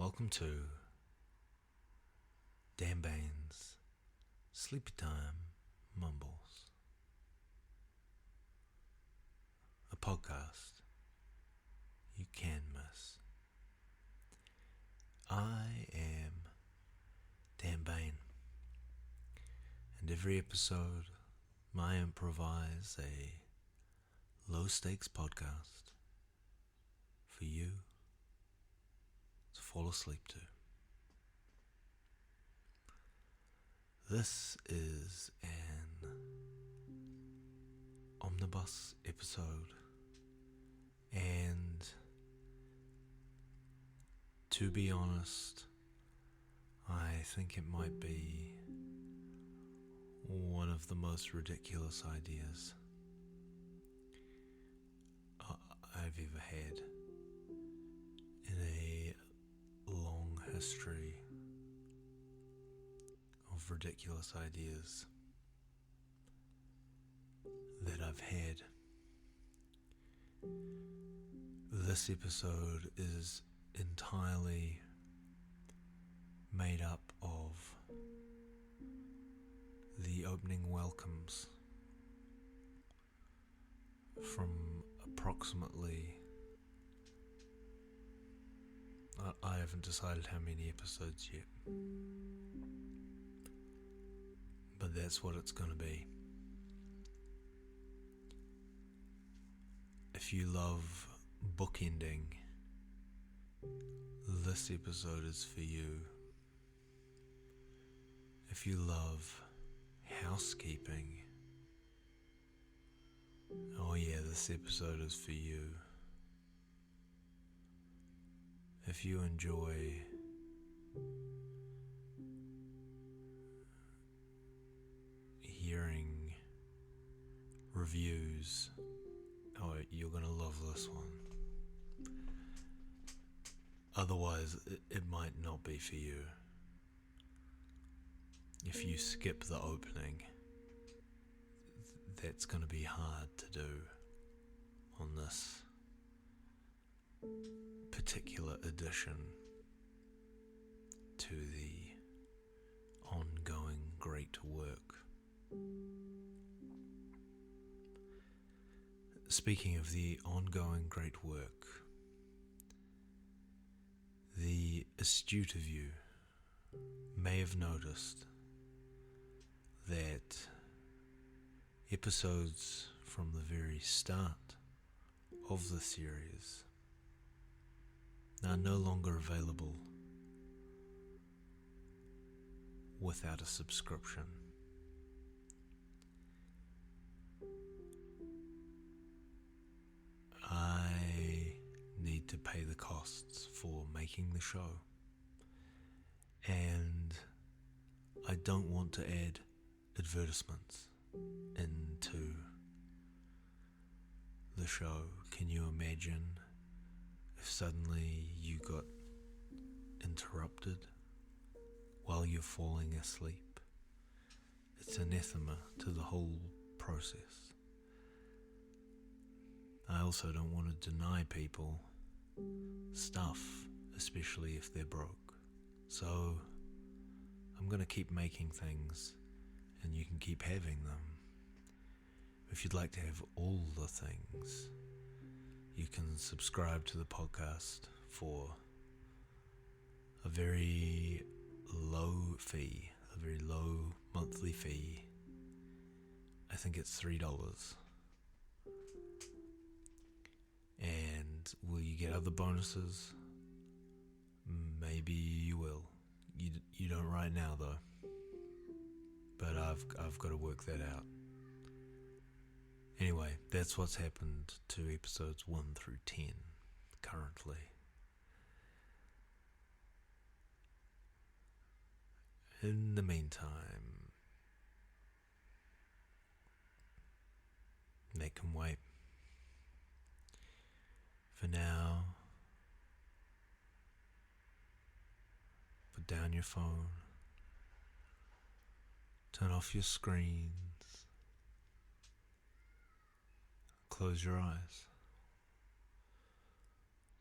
Welcome to Dan Bain's Sleepy Time Mumbles, a podcast you can miss. I am Dan Bain, and every episode I improvise a low-stakes podcast for you to fall asleep to. This is an omnibus episode, and to be honest, I think it might be one of the most ridiculous ideas I've ever had in a long history of ridiculous ideas that I've had. This episode is entirely made up of the opening welcomes from approximately, I haven't decided how many episodes yet, but that's what it's going to be. If you love bookending, this episode is for you. If you love housekeeping, oh yeah, this episode is for you. If you enjoy hearing reviews, oh, you're gonna love this one. Otherwise, it might not be for you. If you skip the opening, that's gonna be hard to do on this particular addition to the ongoing great work. Speaking of the ongoing great work, the astute of you may have noticed that episodes from the very start of the series are no longer available without a subscription. I need to pay the costs for making the show, and I don't want to add advertisements into the show. Can you imagine if suddenly you got interrupted while you're falling asleep? It's anathema to the whole process. I also don't want to deny people stuff, especially if they're broke. So I'm going to keep making things, and you can keep having them. If you'd like to have all the things, you can subscribe to the podcast for a very low fee, a very low monthly fee. I think it's $3. And will you get other bonuses? Maybe you will. You don't right now though. But I've got to work that out. Anyway, that's what's happened to episodes 1 through 10 currently. In the meantime, they can wait. For now, put down your phone, turn off your screens, close your eyes.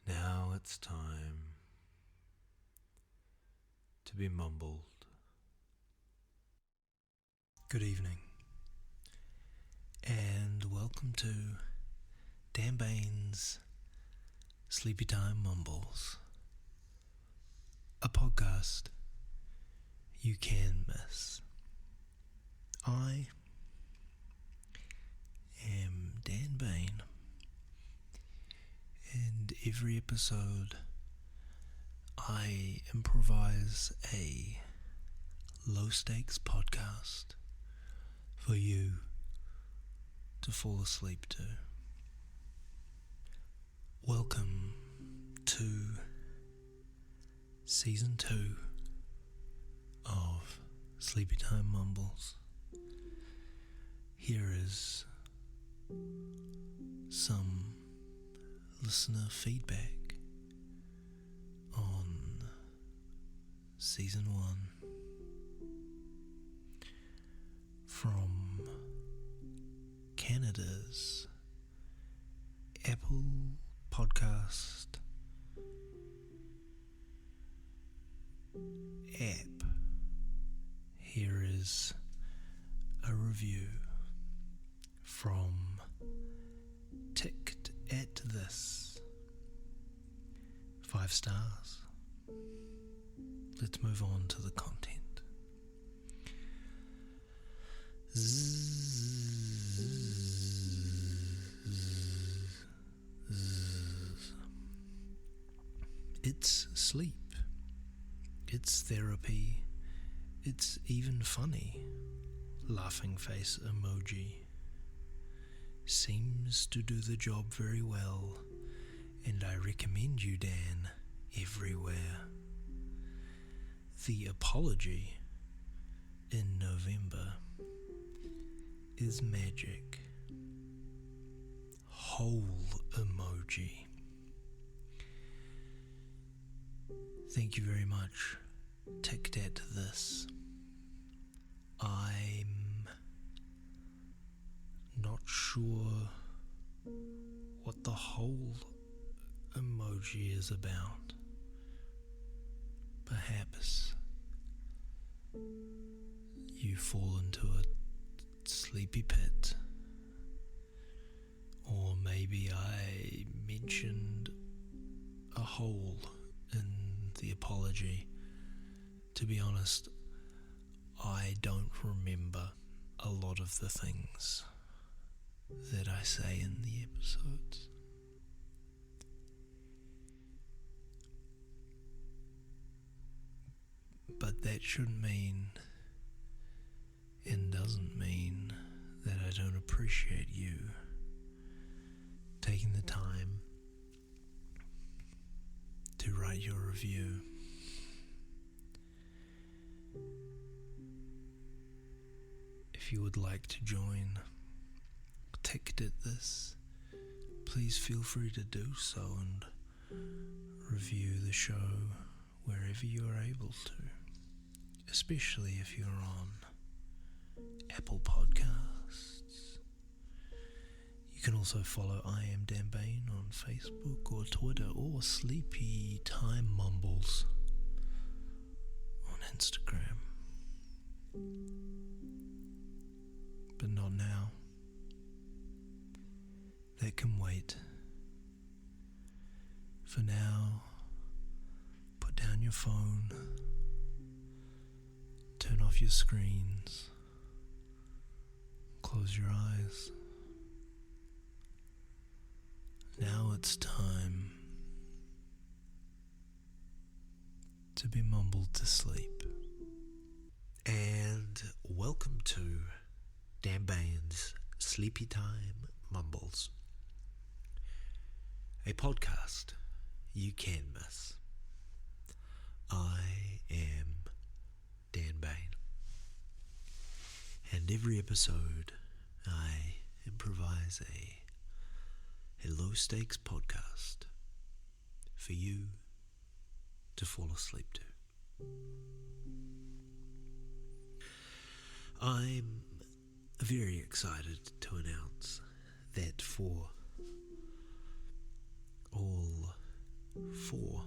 Now it's time to be mumbled. Good evening, and welcome to Dan Bain's Sleepy Time Mumbles, a podcast you can miss. I am Dan Bain, and every episode I improvise a low-stakes podcast for you to fall asleep to. Welcome to Season 2 of Sleepy Time Mumbles. Here is some listener feedback on Season 1 from Canada's Apple Podcast app. Here is a review from Ticked at This. 5 stars. Let's move on to the content. It's sleep. It's therapy. It's even funny. Laughing face emoji. Seems to do the job very well, and I recommend you, Dan, everywhere. The apology in November is magic. Whole emoji. Thank you very much. Ticked at This. I'm not sure what the whole emoji is about. Perhaps you fall into a sleepy pit, or maybe I mentioned a hole in the apology. To be honest, I don't remember a lot of the things that I say in the episodes. But that shouldn't mean, and doesn't mean, that I don't appreciate you taking the time to write your review. If you would like to join Ticked at This, please feel free to do so and review the show wherever you are able to, especially if you're on Apple Podcasts. You can also follow I Am Dan Bain on Facebook or Twitter, or Sleepy Time Mumbles on Instagram. But not now. That can wait. For now, put down your phone, turn off your screens, close your eyes. Now it's time to be mumbled to sleep. And welcome to Dan Bain's Sleepy Time Mumbles, a podcast you can miss. I am Dan Bain, and every episode I improvise a low-stakes podcast for you to fall asleep to. I'm very excited to announce that for all 4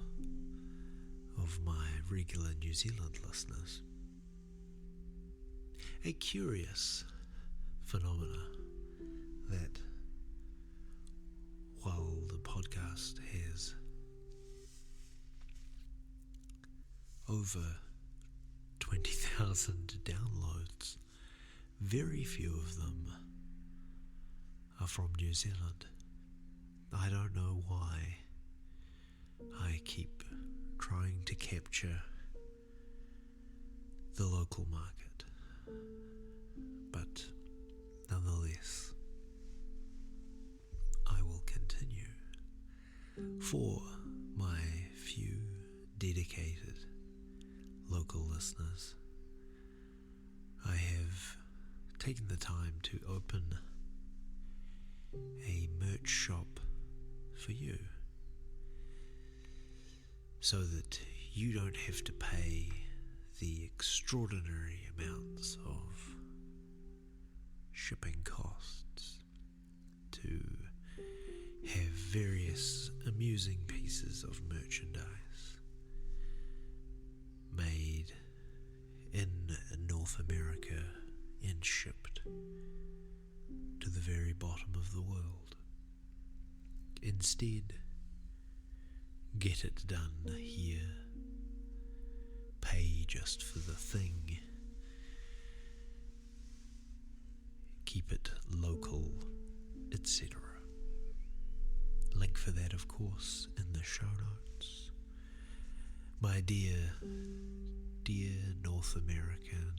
of my regular New Zealand listeners. A curious phenomena that while the podcast has over 20,000 downloads, very few of them are from New Zealand. I don't know why I keep trying to capture the local market, but nonetheless, I will continue. For my few dedicated local listeners, I have taken the time to open a merch shop for you, so that you don't have to pay the extraordinary amounts of shipping costs to have various amusing pieces of merchandise made in North America and shipped to the very bottom of the world. Instead, get it done here, pay just for the thing, keep it local, etc. Link for that, of course, in the show notes. My dear North American,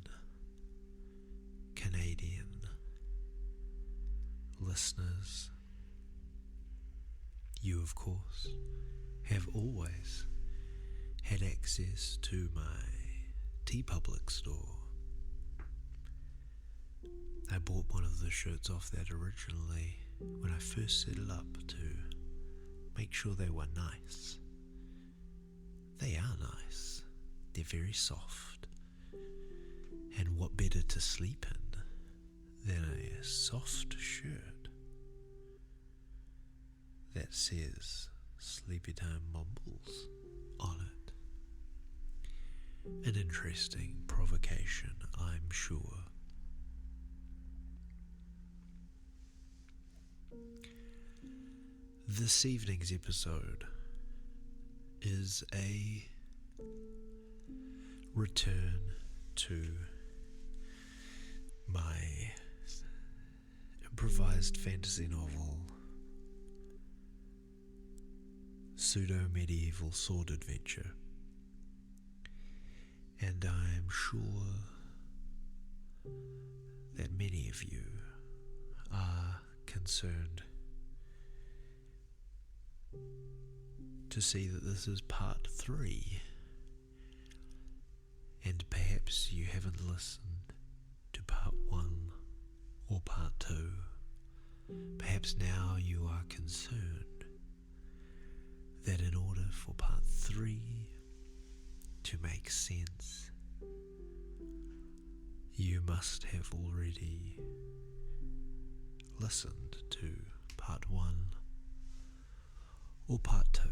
Canadian listeners, you, of course, have always had access to my TeePublic store. I bought one of the shirts off that originally when I first set it up to make sure they were nice. They are nice. They're very soft. And what better to sleep in than a soft shirt that says Sleepy Time Mumbles on it. An interesting provocation, I'm sure. This evening's episode is a return to my improvised fantasy novel, pseudo-medieval sword adventure, and I'm sure that many of you are concerned to see that this is part 3, and perhaps you haven't listened to part 1 or part 2. Perhaps now you are concerned that in order for part 3 to make sense, you must have already listened to part 1 or part 2.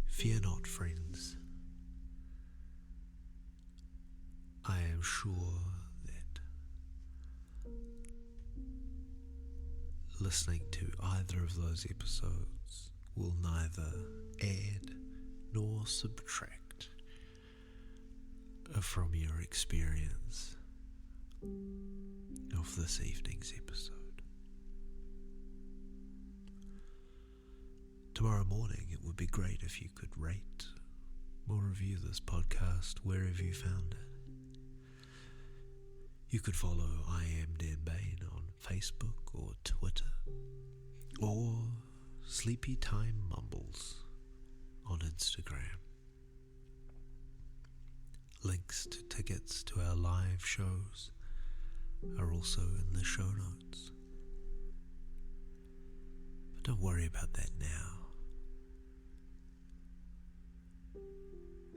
Fear not, friends. I am sure that listening to either of those episodes will neither add nor subtract from your experience of this evening's episode. Tomorrow morning, it would be great if you could rate or review this podcast wherever you found it. You could follow I Am Dan Bain on Facebook or Twitter, or Sleepy Time Mumbles on Instagram. Links to tickets to our live shows are also in the show notes. But don't worry about that now.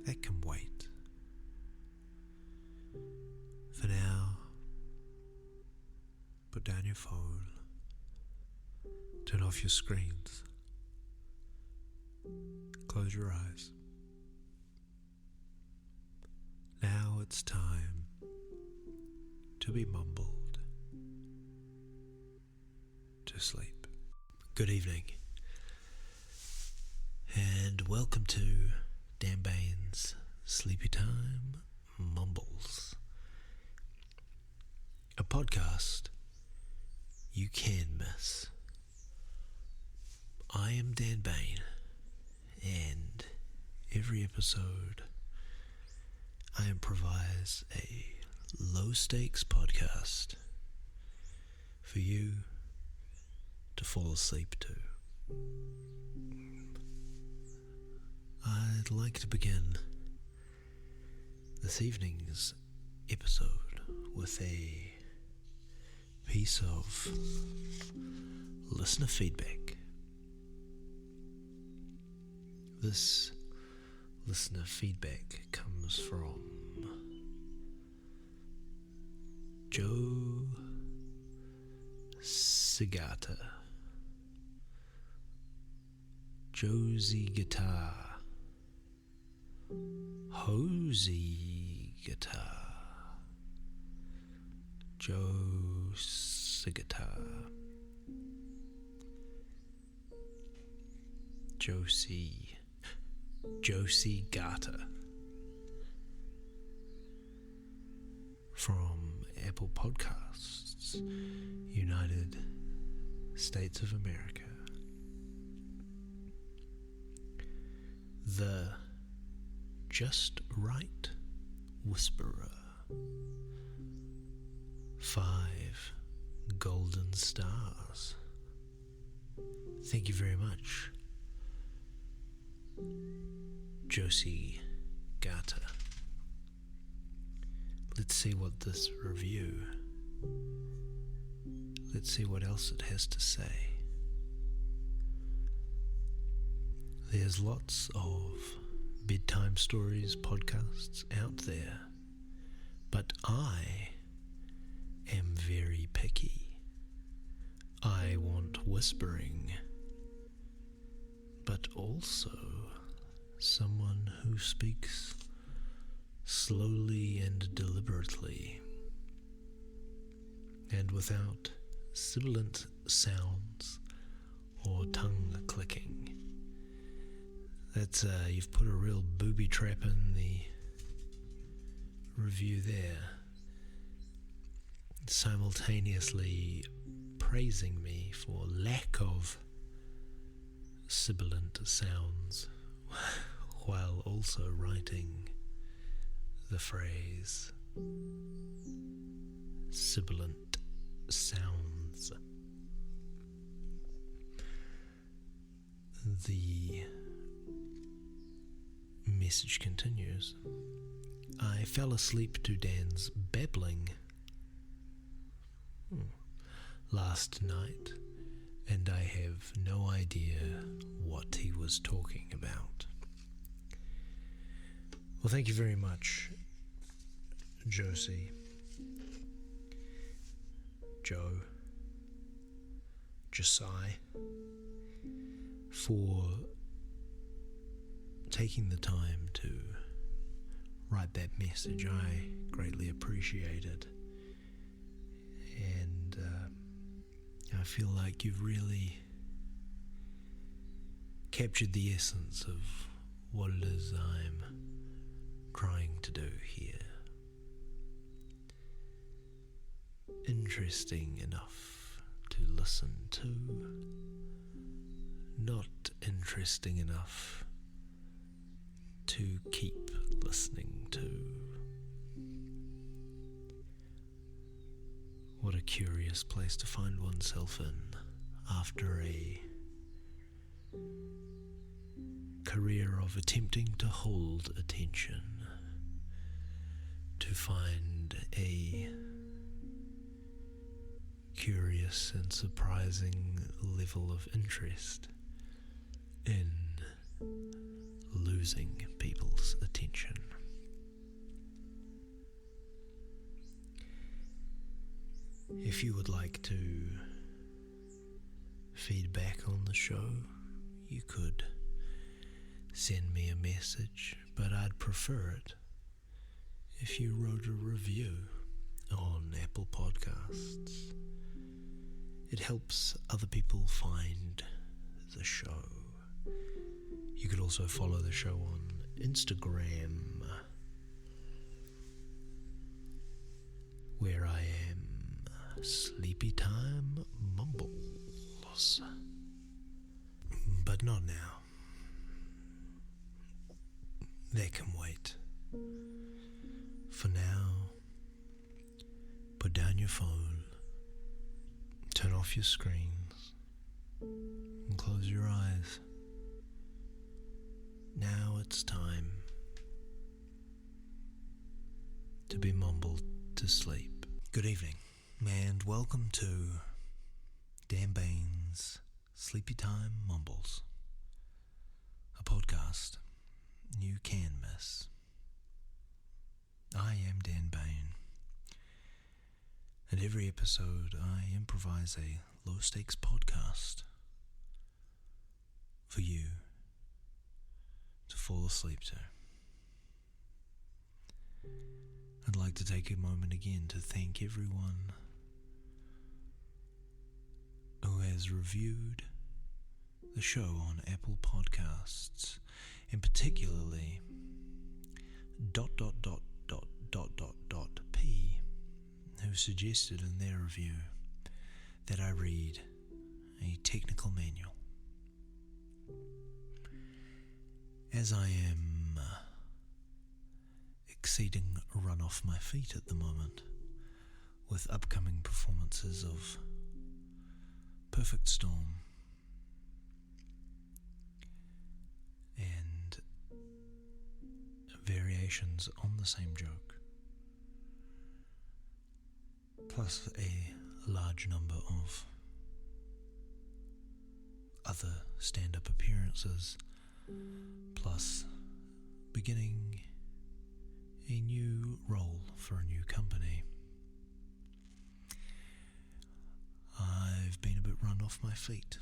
That can wait. For now, put down your phone, turn off your screens, Close your eyes. Now it's time to be mumbled to sleep. Good evening, and welcome to Dan Bain's Sleepy Time Mumbles, a podcast you can miss. I am Dan Bain, and every episode I improvise a low-stakes podcast for you to fall asleep to. I'd like to begin this evening's episode with a piece of listener feedback. This listener feedback comes from Joe Sigata, Josie Guitar, Hosey Guitar, Joe Sigata, Josie Gata from Apple Podcasts, United States of America. The Just Right Whisperer. 5 golden stars. Thank you very much, Josie Gata. Let's see what this review, let's see what else it has to say. There's lots of bedtime stories podcasts out there, but I am very picky. I want whispering, but also someone who speaks slowly and deliberately, and without sibilant sounds or tongue clicking. That's you've put a real booby trap in the review there, simultaneously praising me for lack of sibilant sounds while also writing the phrase sibilant sounds. The message continues. I fell asleep to Dan's babbling last night, and I have no idea what he was talking about. Well, thank you very much, Josie, Joe, Josiah, for taking the time to write that message. I greatly appreciate it, and I feel like you've really captured the essence of what it is I'm trying to do here. Interesting enough to listen to, not interesting enough to keep listening to. What a curious place to find oneself in after a career of attempting to hold attention, to find a curious and surprising level of interest in losing people's attention. If you would like to feedback on the show, you could send me a message, but I'd prefer it if you wrote a review on Apple Podcasts. It helps other people find the show. You could also follow the show on Instagram, where I am Sleepy Time Mumbles. But not now. That can wait. For now, put down your phone, turn off your screens, and close your eyes. Now it's time to be mumbled to sleep. Good evening, and welcome to Dan Bain's Sleepy Time Mumbles, a podcast you can miss. I am Dan Bain, and every episode I improvise a low-stakes podcast for you to fall asleep to. I'd like to take a moment again to thank everyone who has reviewed the show on Apple Podcasts, and particularly P, who suggested in their review that I read a technical manual. As I am exceeding run off my feet at the moment with upcoming performances of Perfect Storm and variations on the same joke, plus a large number of other stand-up appearances, plus beginning a new role for a new company. I've been a bit run off my feet,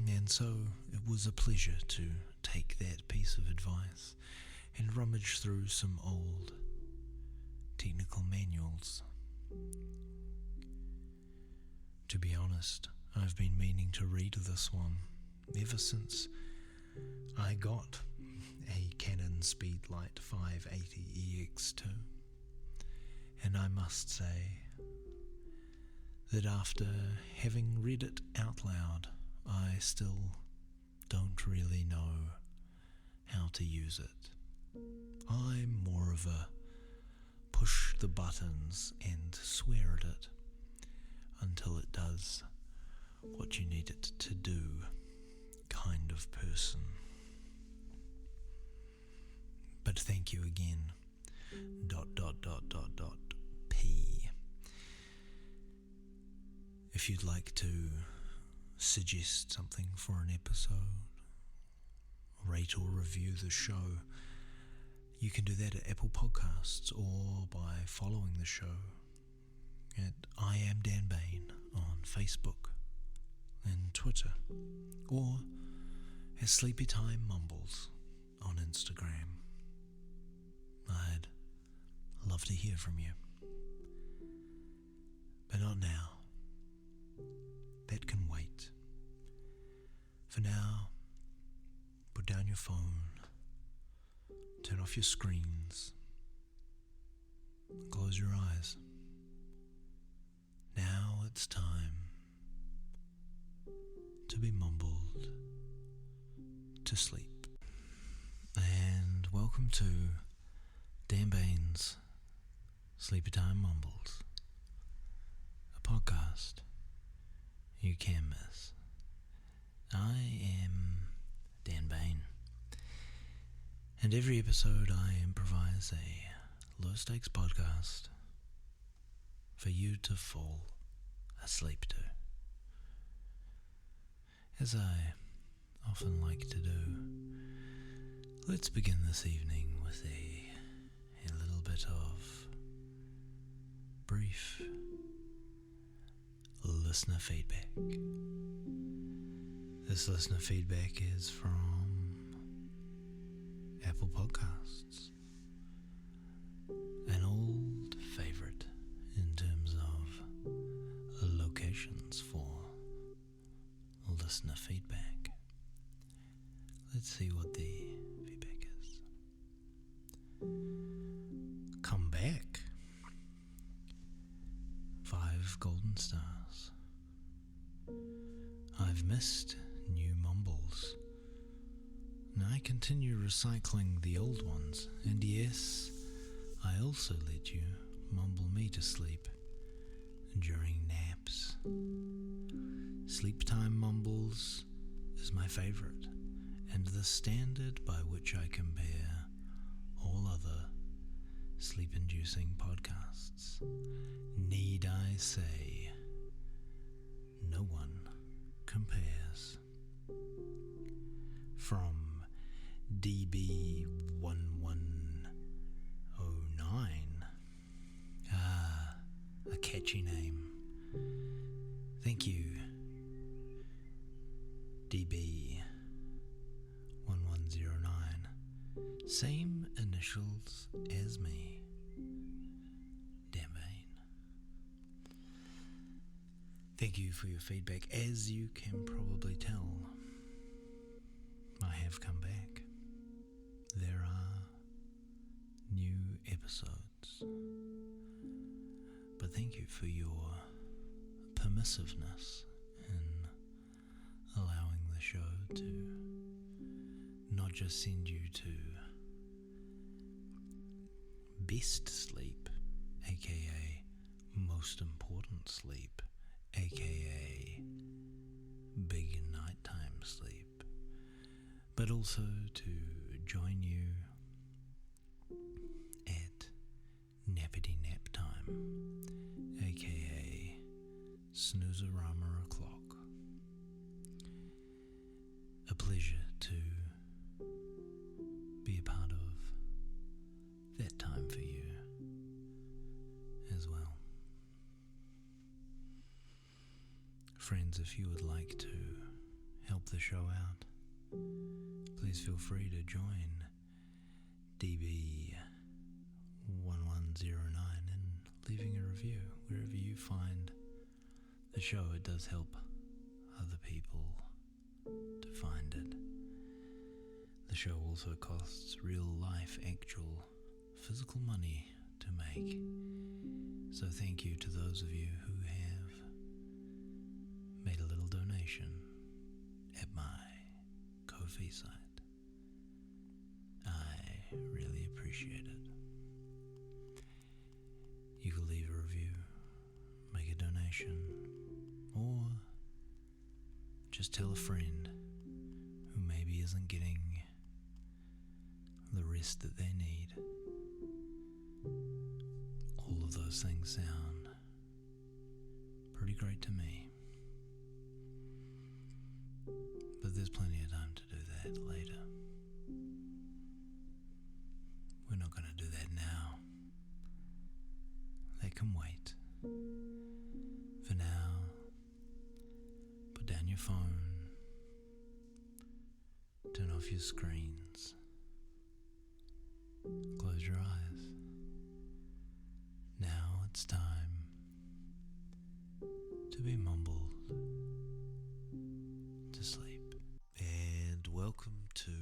and so it was a pleasure to take that piece of advice and rummage through some old technical manuals. To be honest, I've been meaning to read this one ever since I got a Canon Speedlight 580 EX2, and I must say that after having read it out loud, I still don't really know how to use it. I'm more of a push the buttons and swear at it until it does what you need it to do kind of person. But thank you again, P. If you'd like to suggest something for an episode, rate or review the show, you can do that at Apple Podcasts or by following the show at I Am Dan Bain on Facebook and Twitter, or at Sleepy Time Mumbles on Instagram. I'd love to hear from you. But not now. That can wait. For now, put down your phone, turn off your screens, close your eyes. Now it's time to be mumbled to sleep. And welcome to Dan Bain's Sleepy Time Mumbles, a podcast you can miss. I am Dan Bain, and every episode I improvise a low-stakes podcast for you to fall asleep to. As I often like to do, let's begin this evening with a little bit of brief listener feedback. This listener feedback is from Apple Podcasts. An old favourite in terms of locations for listener feedback. Let's see what the feedback is. Come back. 5 golden stars. I've missed new mumbles. And I continue recycling the old ones. And yes, I also let you mumble me to sleep during naps. Sleep time mumbles is my favourite, and the standard by which I compare all other sleep-inducing podcasts. Need I say, no one compares. From DB1109, a catchy name. Thank you, DB1109. Same initials as me. Damn vain. Thank you for your feedback. As you can probably tell, I have come back. There are new episodes. But thank you for your permissiveness in allowing the show to not just send you to best sleep, aka most important sleep, aka big nighttime sleep, but also to join you at nappity nap time, aka snoozerama o'clock. A pleasure to be a part of that time for you as well. Friends, if you would like to help the show out, please feel free to join DB1109 and leaving a review wherever you find the show. It does help other people to find it. The show also costs real life, actual, physical money to make. So thank you to those of you who have made a little donation at my Ko-fi site. I really appreciate it. You can leave a review, make a donation, or just tell a friend who maybe isn't getting the rest that they need. All of those things sound pretty great to me. But there's plenty of time to do that later. We're not going to do that now. They can wait. For now, put down your phone, turn off your screens, close your eyes. Now it's time to be mumbled to sleep. And welcome to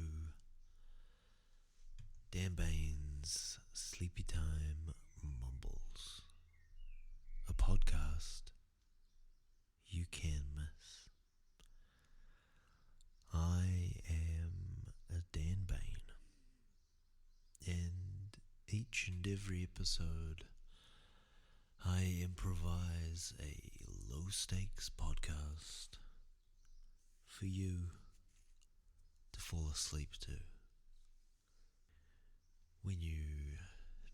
Dan Bain's Sleepy Time Mumbles, a podcast you can miss. I am a Dan Bain, and each and every episode I improvise a low-stakes podcast for you to fall asleep to. When you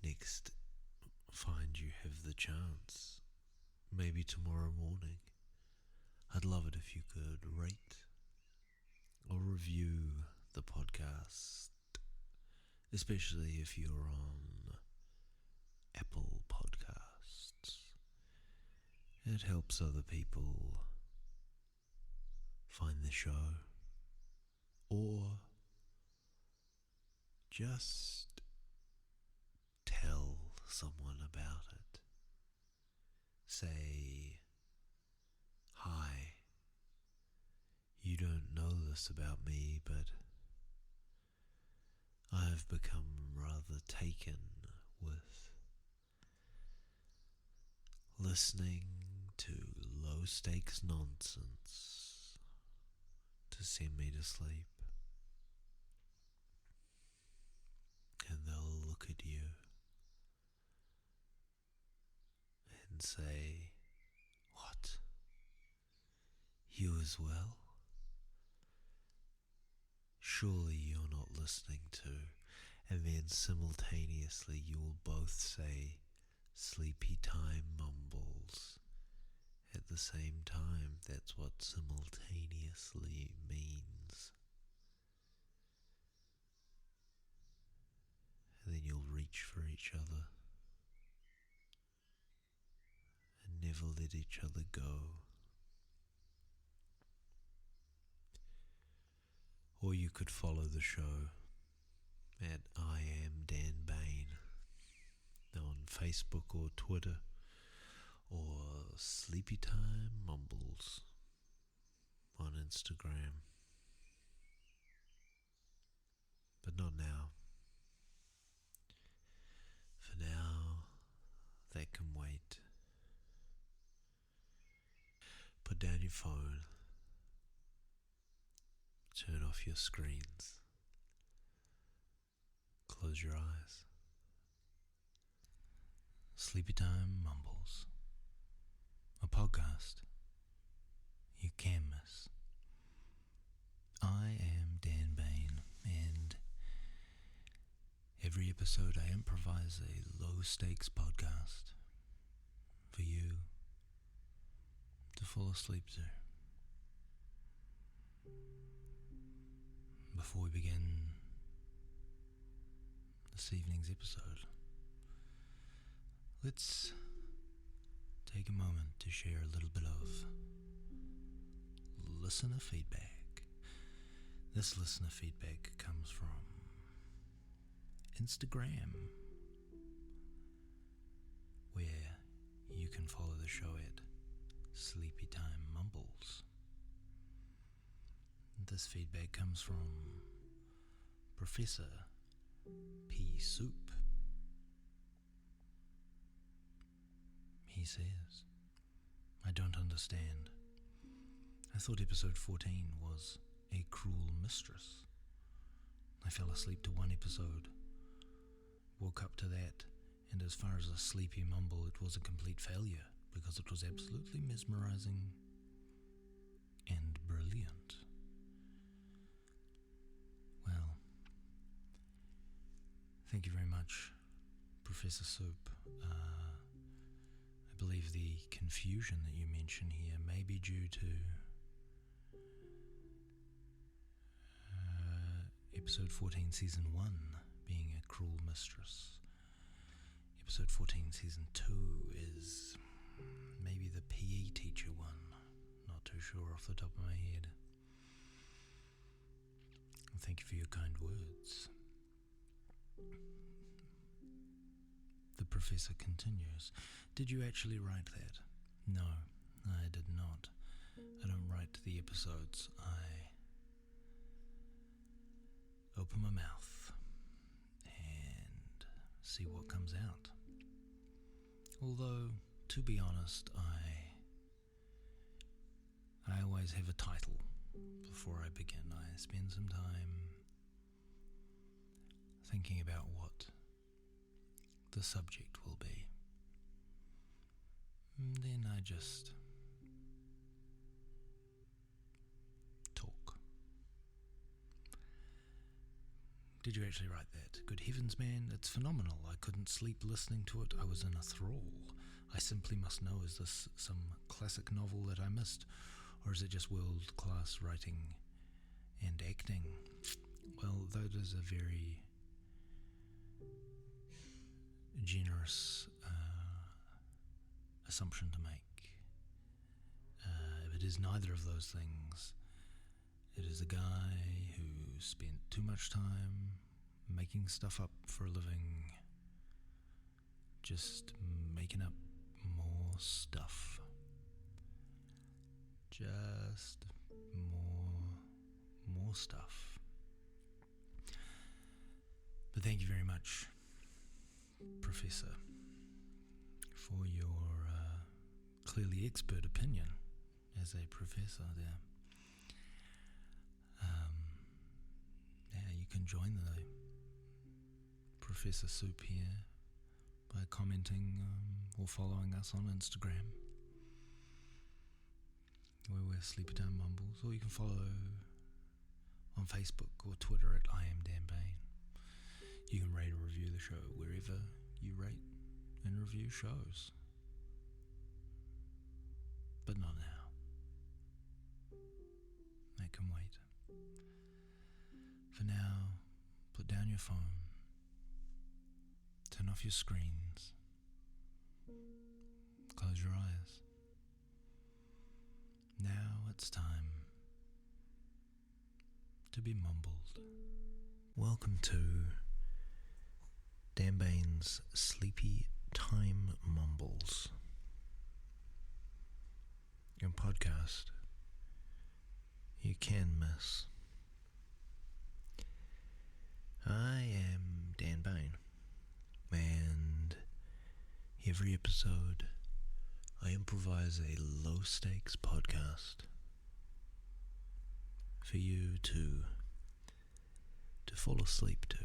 next find you have the chance, maybe tomorrow morning, I'd love it if you could rate or review the podcast, especially if you're on Apple Podcasts. It helps other people find the show, or just tell someone about it. Say, "Hi, you don't know this about me, but I've become rather taken with listening to low-stakes nonsense to send me to sleep." And they'll look at you and say, "What? You as well? Surely you're not listening to..." And then simultaneously you will both say "sleepy time mumbles" at the same time. That's what simultaneously means. And then you'll reach for each other and never let each other go. Or you could follow the show at I Am Dan Bain on Facebook or Twitter, or Sleepy Time Mumbles on Instagram. But not now. For now, that can wait. Put down your phone. Turn off your screens. Close your eyes. Sleepy Time Mumbles, a podcast you can miss. I am Dan Bain, and every episode I improvise a low-stakes podcast for you to fall asleep to. Before we begin this evening's episode, let's take a moment to share a little bit of listener feedback. This listener feedback comes from Instagram, where you can follow the show at Sleepy Time Mumbles. This feedback comes from Professor P. Soup. He says, "I don't understand. I thought episode 14 was a cruel mistress. I fell asleep to one episode, woke up to that, and as far as a sleepy mumble, it was a complete failure because it was absolutely mesmerizing and brilliant." Well, thank you very much, Professor Soup. I believe the confusion that you mention here may be due to episode 14 season 1 being a cruel mistress. Episode 14 season 2 is maybe the PE teacher one. Not too sure off the top of my head. Thank you for your kind words. The professor continues, "Did you actually write that?" "No, I did not. I don't write the episodes. I open my mouth and see what comes out. Although, to be honest, I always have a title before I begin. I spend some time thinking about what the subject will be. And then I just talk. "Did you actually write that?" "Good heavens, man, it's phenomenal. I couldn't sleep listening to it. I was in a thrall. I simply must know, is this some classic novel that I missed? Or is it just world-class writing and acting?" Well, that is a very generous assumption to make. If it is neither of those things, it is a guy who spent too much time making stuff up for a living, just making up more stuff, just more stuff. But thank you very much, Professor, for your clearly expert opinion as a professor there. You can join the Professor Soup here by commenting or following us on Instagram, where we're Sleepytime Mumbles, or you can follow on Facebook or Twitter at I am Dan Bain. You can rate or review the show wherever you rate and review shows. But not now. That can wait. For now, put down your phone, turn off your screens, close your eyes. Now it's time to be mumbled. Welcome to Dan Bain's Sleepy Time Mumbles, your podcast you can miss. I am Dan Bain, and every episode I improvise a low-stakes podcast for you to fall asleep to.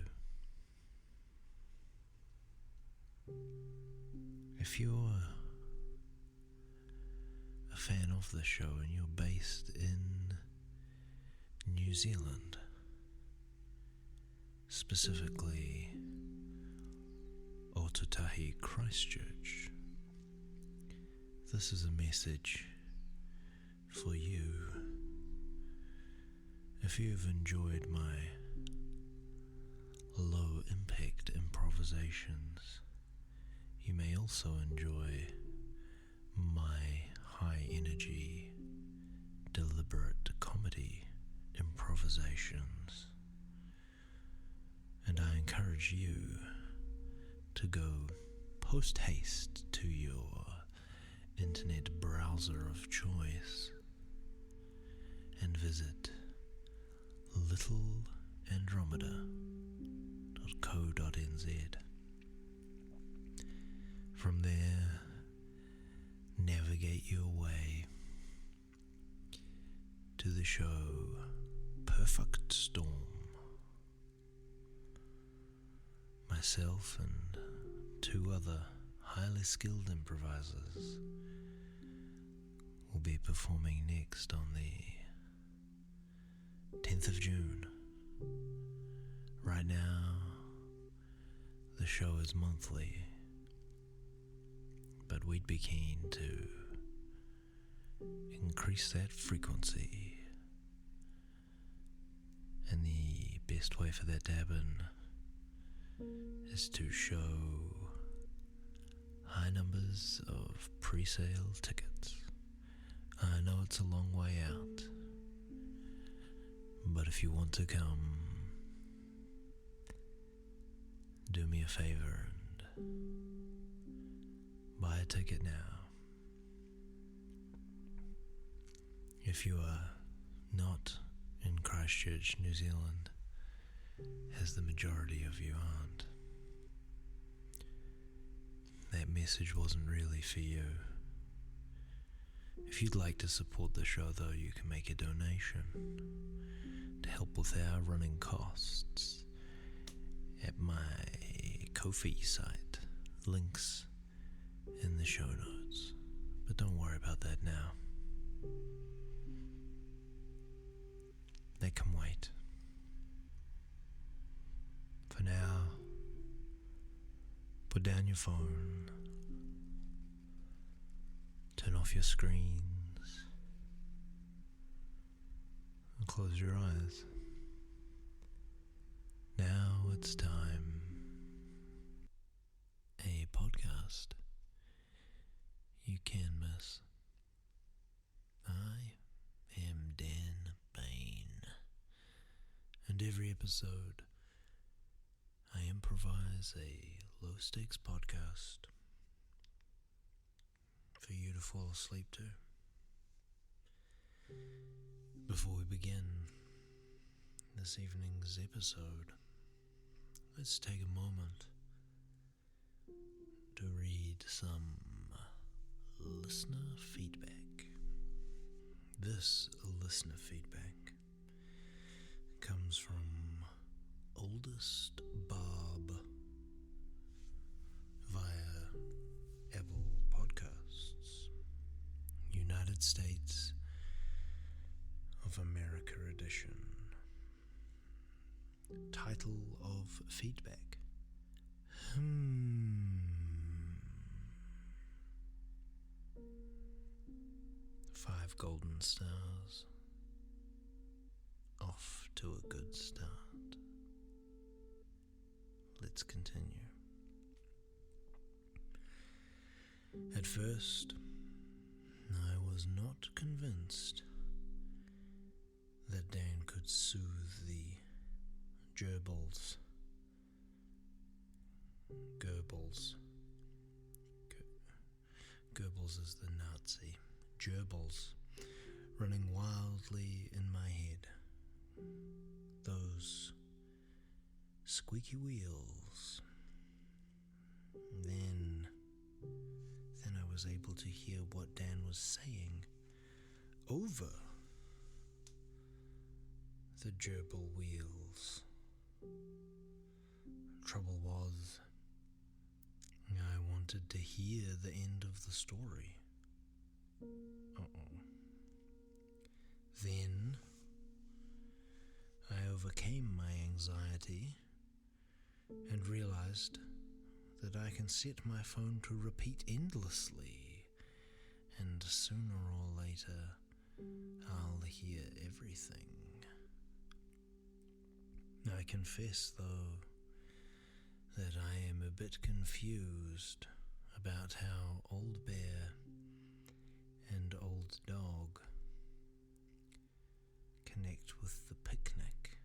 If you're a fan of the show and you're based in New Zealand, specifically Otatahi Christchurch, this is a message for you. If you've enjoyed my low impact improvisations, you may also enjoy my high energy, deliberate comedy improvisations. And I encourage you to go post haste to your internet browser of choice and visit littleandromeda.co.nz. From there, navigate your way to the show Perfect Storm. Myself and two other highly skilled improvisers will be performing next on the 10th of June. Right now, the show is monthly, but we'd be keen to increase that frequency, and the best way for that to happen is to show high numbers of pre-sale tickets. I know it's a long way out, but if you want to come, do me a favor and buy a ticket now. If you are not in Christchurch, New Zealand, as the majority of you aren't, that message wasn't really for you. If you'd like to support the show, though, you can make a donation to help with our running costs at my Ko-fi site. Links in the show notes. But don't worry about that now. They can wait. For now, put down your phone, turn off your screens, and close your eyes. Now it's time. A podcast you can miss. I am Dan Bain, and every episode I improvise a low-stakes podcast for you to fall asleep to. Before we begin this evening's episode, let's take a moment to read some listener feedback. This listener feedback comes from Oldest Barb via Apple Podcasts, United States of America edition. Title of feedback: 5 golden stars. Off to a good start. Let's continue. At first, I was not convinced that Dan could soothe the Goebbels is the Nazi. Gerbils running wildly in my head. Those squeaky wheels. Then I was able to hear what Dan was saying over the gerbil wheels. Trouble was, I wanted to hear the end of the story. Then I overcame my anxiety and realized that I can set my phone to repeat endlessly, and sooner or later I'll hear everything. I confess, though, that I am a bit confused about how Old Bear and Old Dog connect with the picnic.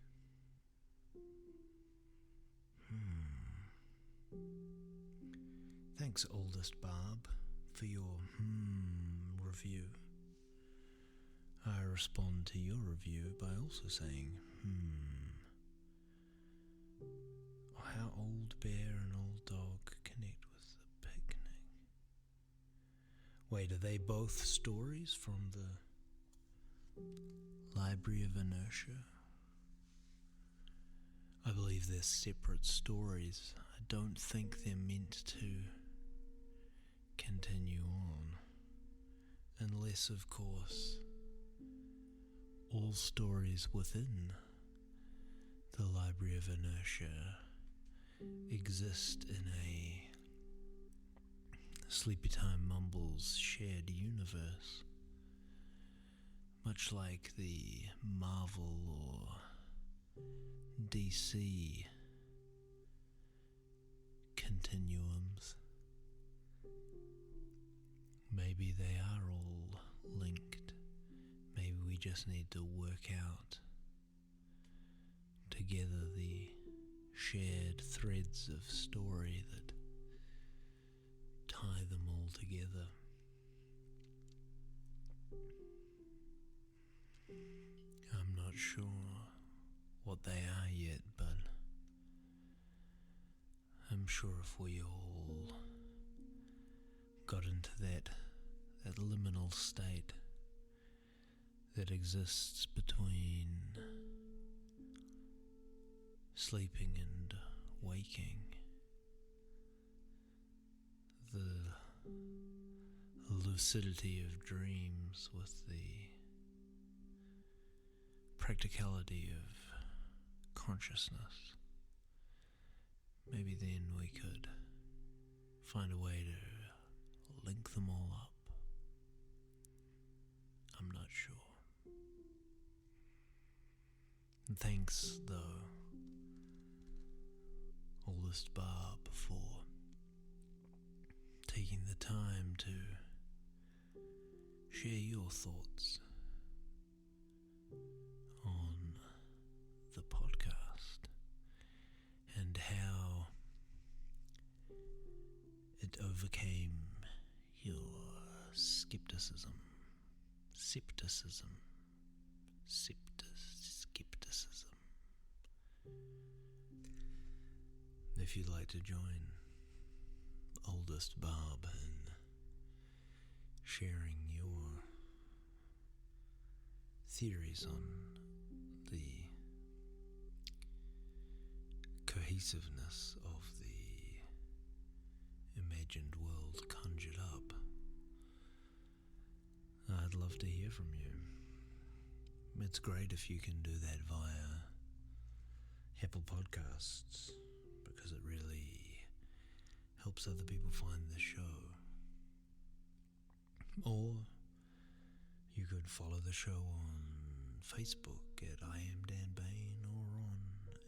Thanks, Oldest Barb, for your review. I respond to your review by also saying how Old Bear and Old Dog connect with the picnic. Wait, are they both stories from the Library of Inertia? I believe they're separate stories. I don't think they're meant to continue on, unless, of course, all stories within the Library of Inertia exist in a Sleepytime Mumbles shared universe, much like the Marvel or DC continuums. Maybe they are all linked. Maybe we just need to work out together the shared threads of story that tie them all together. I'm not sure what they are yet, but I'm sure if we all got into that liminal state that exists between sleeping and waking, the lucidity of dreams with the practicality of consciousness, maybe then we could find a way to link them all up. I'm not sure. And thanks, though, Oldest Barb, for taking the time to share your thoughts on the podcast and how skepticism. Skepticism. If you'd like to join Oldest Barb in sharing your theories on the cohesiveness of the imagined world conjured up, I'd love to hear from you. It's great if you can do that via Apple Podcasts, because it really helps other people find the show. Or you could follow the show on Facebook at I Am Dan Bain, or on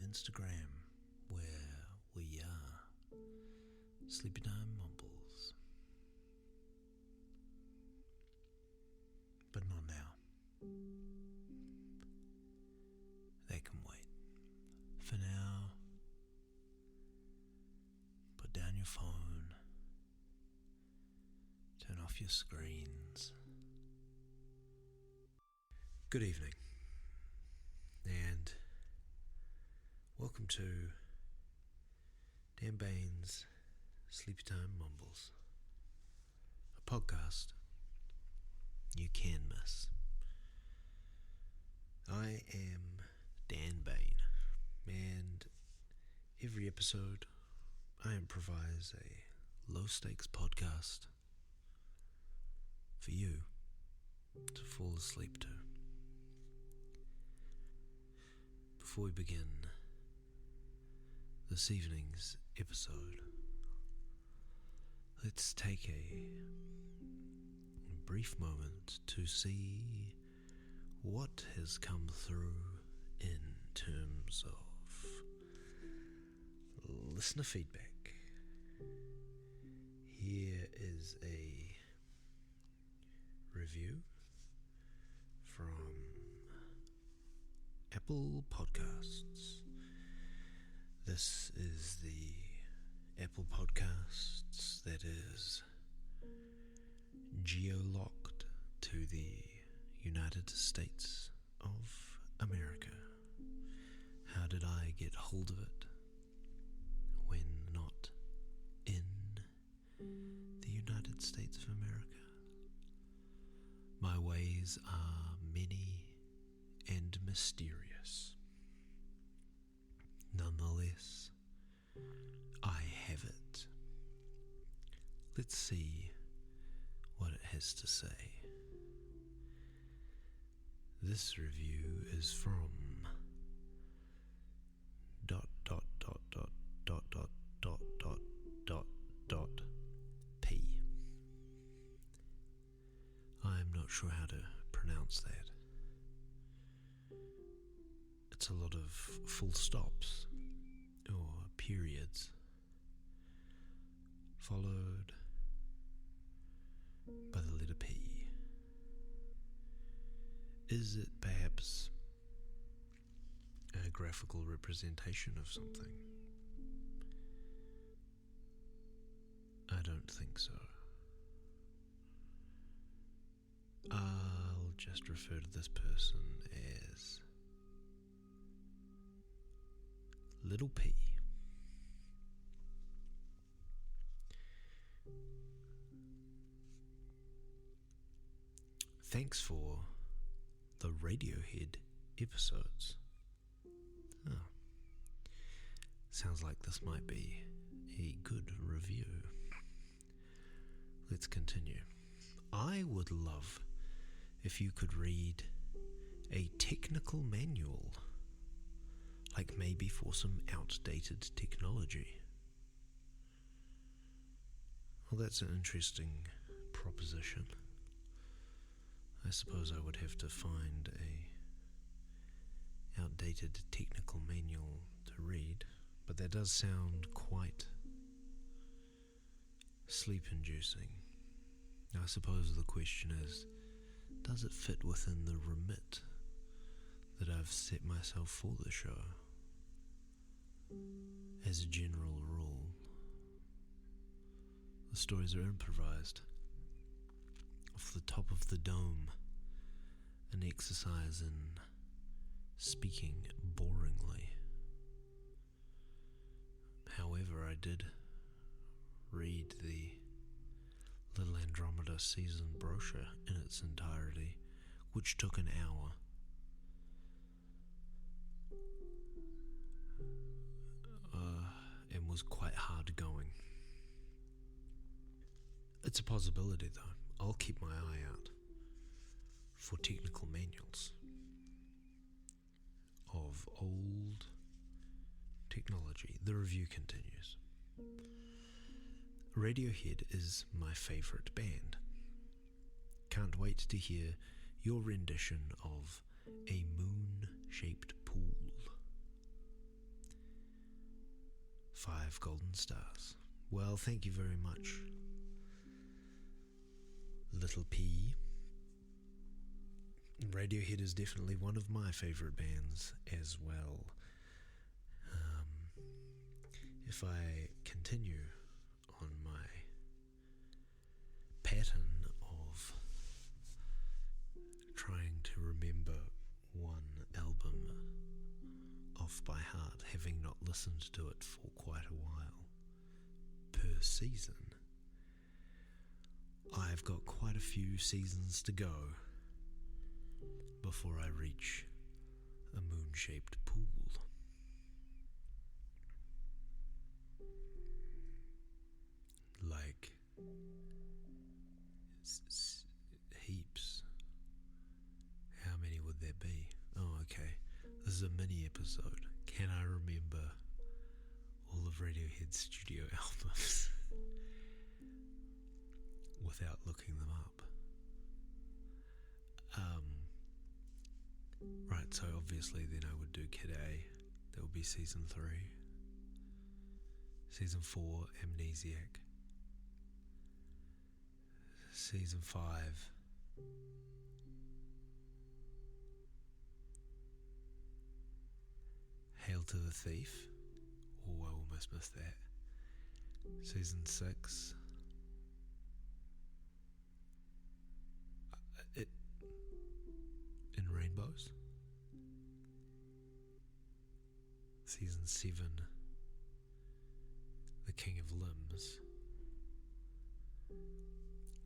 Instagram, where we are Sleepytime Mumbles. But not now. That can wait. For now, put down your phone, turn off your screens. Good evening, and welcome to Dan Bain's Sleepytime Mumbles, a podcast you can miss. I am Dan Bain, and every episode I improvise a low-stakes podcast for you to fall asleep to. Before we begin this evening's episode, let's take a brief moment to see what has come through in terms of listener feedback. Here is a review from Apple Podcasts. This is the Apple Podcasts that is geo-locked to the United States of America. How did I get hold of it when not in the United States of America? My ways are many and mysterious. Nonetheless, I have it. Let's see what it has to say. This review is from P. I'm not sure how to pronounce that. It's a lot of full stops or periods followed by the letter P. Is it perhaps a graphical representation of something? I don't think so. I'll just refer to this person as Little P. Thanks for the Radiohead episodes. Oh. Sounds like this might be a good review. Let's continue. I would love if you could read a technical manual, like maybe for some outdated technology. Well, that's an interesting proposition. I suppose I would have to find a outdated technical manual to read, but that does sound quite sleep-inducing. I suppose the question is, does it fit within the remit that I've set myself for the show? As a general rule, the stories are improvised. off the top of the dome, an exercise in speaking boringly. However, I did read the Little Andromeda season brochure in its entirety, which took an hour. And was quite hard going. It's a possibility though. I'll keep my eye out for technical manuals of old technology. The review continues. Radiohead is my favourite band. Can't wait to hear your rendition of A Moon-Shaped Pool. 5 golden stars. Well, thank you very much, Little P. Radiohead is definitely one of my favourite bands as well. If I continue on my pattern of trying to remember one album off by heart, having not listened to it for quite a while per season, I've got quite a few seasons to go before I reach A Moon-Shaped Pool. Like heaps. How many would there be? Oh, okay. This is a mini episode. Can I remember all of Radiohead's studio albums without looking them up? Right, so obviously then I would do Kid A. That would be season 3. Season 4, Amnesiac. Season 5, Hail to the Thief. Oh, I almost missed that. Season 6, In Rainbows. Season 7, The King of Limbs.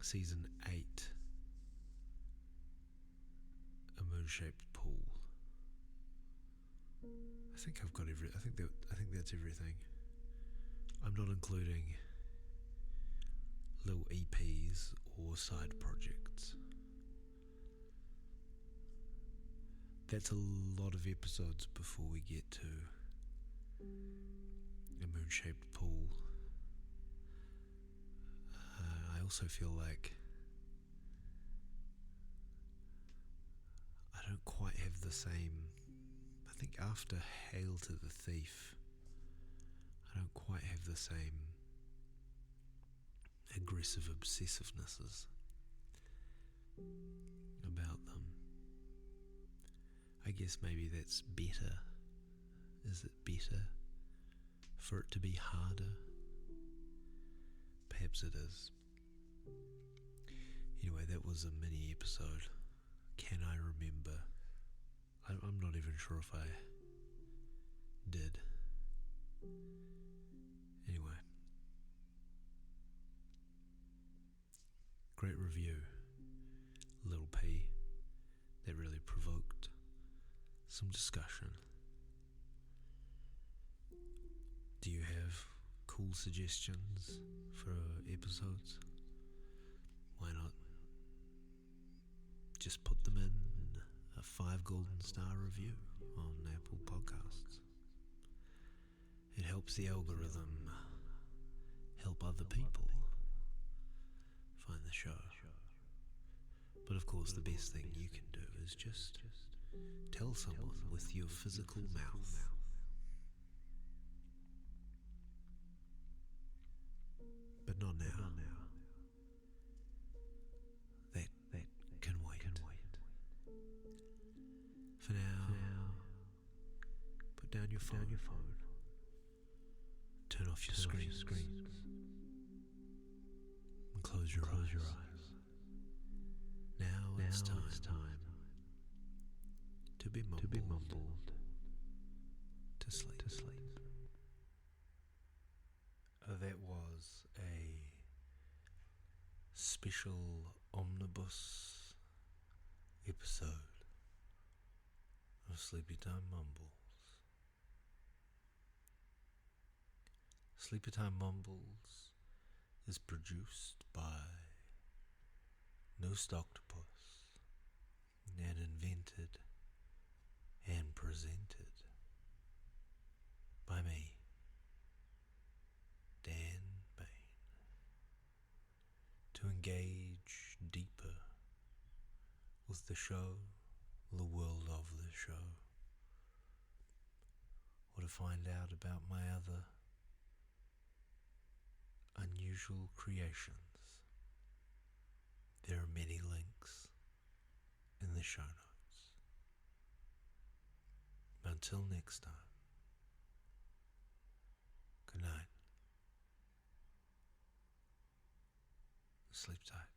Season 8, A Moon-Shaped Pool. I think I've got I think that's everything. I'm not including little EPs or side projects. That's a lot of episodes before we get to A Moon-Shaped Pool. I also feel like I don't quite have the same. I think after Hail to the Thief, I don't quite have the same aggressive obsessivenesses about them. I guess maybe that's better. Is it better for it to be harder? Perhaps it is. Anyway, that was a mini episode. Can I remember? I'm not even sure if I did. Anyway. Great review, Little P. That really provoked some discussion. Do you have cool suggestions for episodes? Why not just put them in a 5 golden star review on Apple Podcasts? It helps the algorithm help other people find the show. But of course, the best thing you can do is just tell someone with your physical mouth. But not now. That can wait. For now, put down your phone. Turn off your screen. And close your eyes. it's time to be mumbled to sleep. That was a special omnibus episode of Sleepy Time Mumbles. Sleepy Time Mumbles is produced by Nost Octopus and invented and presented by me, Dan Bain. To engage deeper with the show, the world of the show, or to find out about my other unusual creations, there are many links in the show notes. Until next time, good night. Sleep tight.